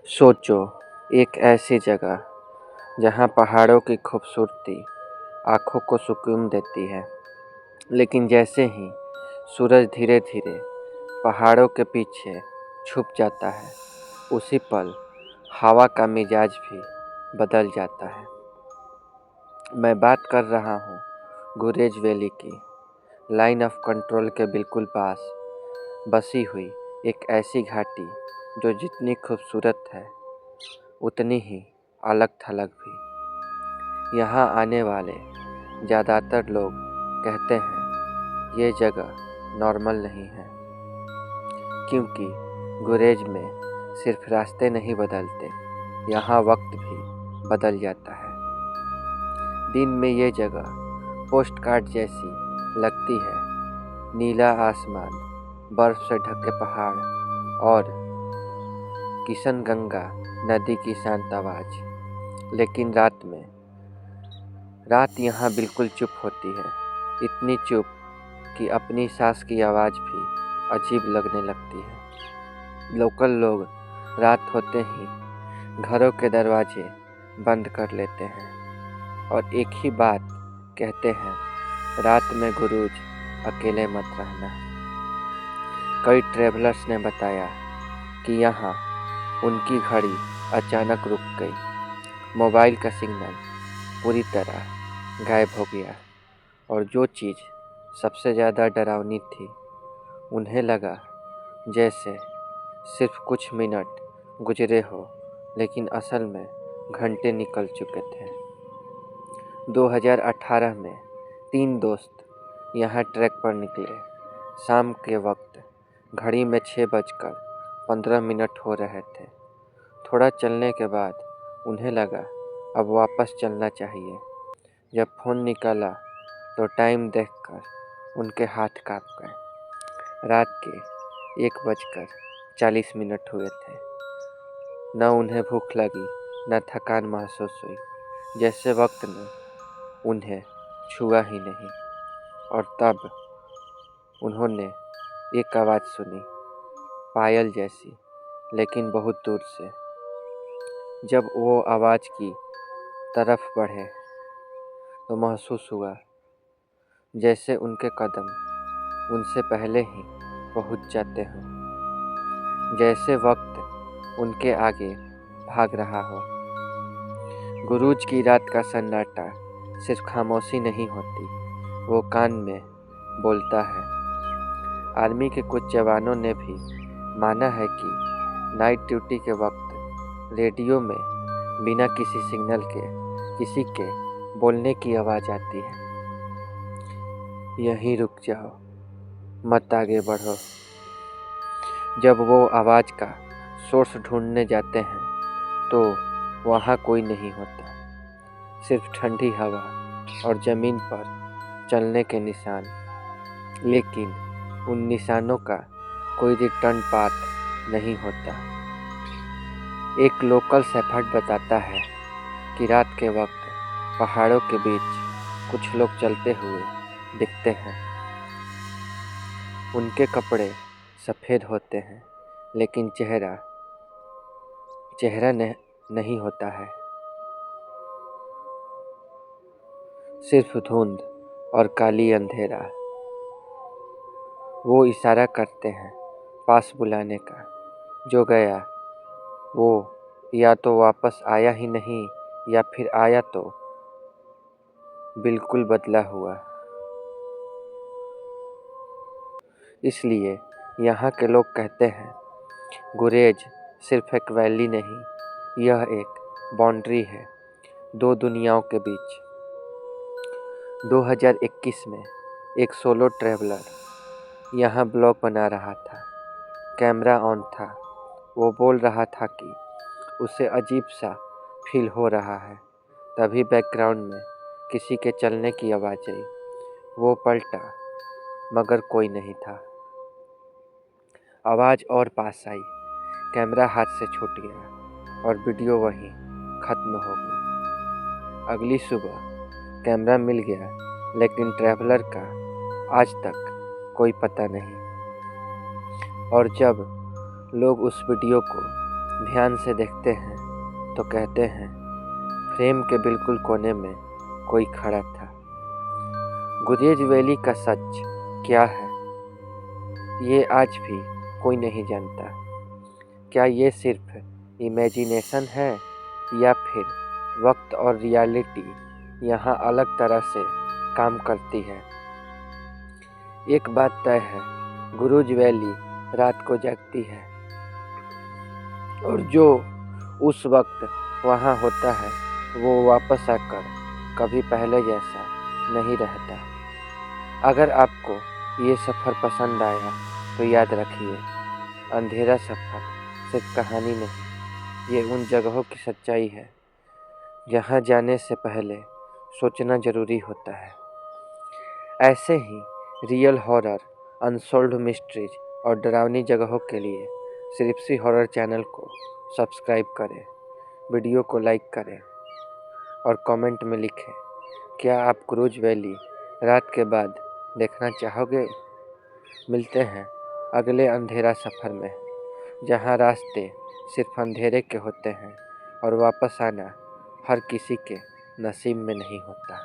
सोचो, एक ऐसी जगह जहाँ पहाड़ों की खूबसूरती आँखों को सुकून देती है, लेकिन जैसे ही सूरज धीरे धीरे पहाड़ों के पीछे छुप जाता है, उसी पल हवा का मिजाज भी बदल जाता है। मैं बात कर रहा हूँ गुरेज वैली की। लाइन ऑफ कंट्रोल के बिल्कुल पास बसी हुई एक ऐसी घाटी जो जितनी खूबसूरत है उतनी ही अलग थलग भी। यहाँ आने वाले ज़्यादातर लोग कहते हैं ये जगह नॉर्मल नहीं है, क्योंकि गुरेज में सिर्फ रास्ते नहीं बदलते, यहाँ वक्त भी बदल जाता है। दिन में ये जगह पोस्ट कार्ड जैसी लगती है, नीला आसमान, बर्फ से ढके पहाड़ और किशनगंगा नदी की शांत आवाज़। लेकिन रात यहाँ बिल्कुल चुप होती है, इतनी चुप कि अपनी सांस की आवाज़ भी अजीब लगने लगती है। लोकल लोग रात होते ही घरों के दरवाजे बंद कर लेते हैं और एक ही बात कहते हैं, रात में गुरूज अकेले मत रहना। कई ट्रैवलर्स ने बताया कि यहाँ उनकी घड़ी अचानक रुक गई, मोबाइल का सिग्नल पूरी तरह गायब हो गया और जो चीज़ सबसे ज़्यादा डरावनी थी, उन्हें लगा जैसे सिर्फ कुछ मिनट गुजरे हो, लेकिन असल में घंटे निकल चुके थे। 2018 में 3 दोस्त यहाँ ट्रैक पर निकले। शाम के वक्त घड़ी में 6:15 हो रहे थे। थोड़ा चलने के बाद उन्हें लगा अब वापस चलना चाहिए। जब फ़ोन निकाला तो टाइम देखकर उनके हाथ काँप गए। रात के 1:40 हुए थे। न उन्हें भूख लगी, न थकान महसूस हुई, जैसे वक्त ने उन्हें छुआ ही नहीं। और तब उन्होंने एक आवाज़ सुनी, पायल जैसी, लेकिन बहुत दूर से। जब वो आवाज़ की तरफ बढ़े तो महसूस हुआ जैसे उनके कदम उनसे पहले ही पहुंच जाते हों, जैसे वक्त उनके आगे भाग रहा हो। गुरूज की रात का सन्नाटा सिर्फ खामोशी नहीं होती, वो कान में बोलता है। आर्मी के कुछ जवानों ने भी माना है कि नाइट ड्यूटी के वक्त रेडियो में बिना किसी सिग्नल के किसी के बोलने की आवाज़ आती है, यहीं रुक जाओ, मत आगे बढ़ो। जब वो आवाज़ का सोर्स ढूंढने जाते हैं तो वहाँ कोई नहीं होता, सिर्फ ठंडी हवा और ज़मीन पर चलने के निशान। लेकिन उन निशानों का कोई रिटर्न पाथ नहीं होता। एक लोकल शेफर्ड बताता है कि रात के वक्त पहाड़ों के बीच कुछ लोग चलते हुए दिखते हैं। उनके कपड़े सफ़ेद होते हैं, लेकिन चेहरा नहीं होता है, सिर्फ धुंध और काली अंधेरा। वो इशारा करते हैं पास बुलाने का। जो गया वो या तो वापस आया ही नहीं, या फिर आया तो बिल्कुल बदला हुआ। इसलिए यहाँ के लोग कहते हैं गुरेज सिर्फ एक वैली नहीं, यह एक बाउंड्री है दो दुनियाओं के बीच। 2021 में एक सोलो ट्रैवलर यहाँ ब्लॉग बना रहा था। कैमरा ऑन था। वो बोल रहा था कि उसे अजीब सा फील हो रहा है। तभी बैकग्राउंड में किसी के चलने की आवाज़ आई। वो पलटा, मगर कोई नहीं था। आवाज़ और पास आई, कैमरा हाथ से छूट गया और वीडियो वहीं ख़त्म हो गई। अगली सुबह कैमरा मिल गया, लेकिन ट्रैवलर का आज तक कोई पता नहीं। और जब लोग उस वीडियो को ध्यान से देखते हैं तो कहते हैं फ्रेम के बिल्कुल कोने में कोई खड़ा था। गुरेज वैली का सच क्या है ये आज भी कोई नहीं जानता। क्या ये सिर्फ इमेजिनेशन है या फिर वक्त और रियलिटी यहाँ अलग तरह से काम करती है। एक बात तय है, गुरेज वैली रात को जागती है और जो उस वक्त वहाँ होता है वो वापस आकर कभी पहले जैसा नहीं रहता। अगर आपको ये सफ़र पसंद आया तो याद रखिए, अंधेरा सफ़र सिर्फ कहानी नहीं, ये उन जगहों की सच्चाई है जहाँ जाने से पहले सोचना ज़रूरी होता है। ऐसे ही रियल हॉरर, अनसॉल्व्ड मिस्ट्रीज और डरावनी जगहों के लिए सिर्फ हॉरर चैनल को सब्सक्राइब करें, वीडियो को लाइक करें और कमेंट में लिखें क्या आप गुरेज वैली रात के बाद देखना चाहोगे। मिलते हैं अगले अंधेरा सफ़र में, जहाँ रास्ते सिर्फ अंधेरे के होते हैं और वापस आना हर किसी के नसीब में नहीं होता।